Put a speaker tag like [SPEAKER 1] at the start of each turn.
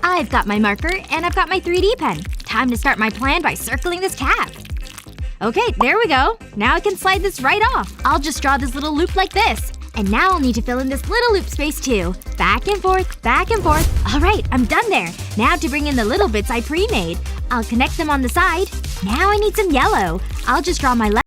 [SPEAKER 1] I've got my marker, and I've got my 3D pen. Time to start my plan by circling this cap. Okay, there we go. Now I can slide this right off. I'll just draw this little loop like this. And now I'll need to fill in this little loop space too. Back and forth, back and forth. Alright, I'm done there. Now to bring in the little bits I pre-made. I'll connect them on the side. Now I need some yellow. I'll just draw my left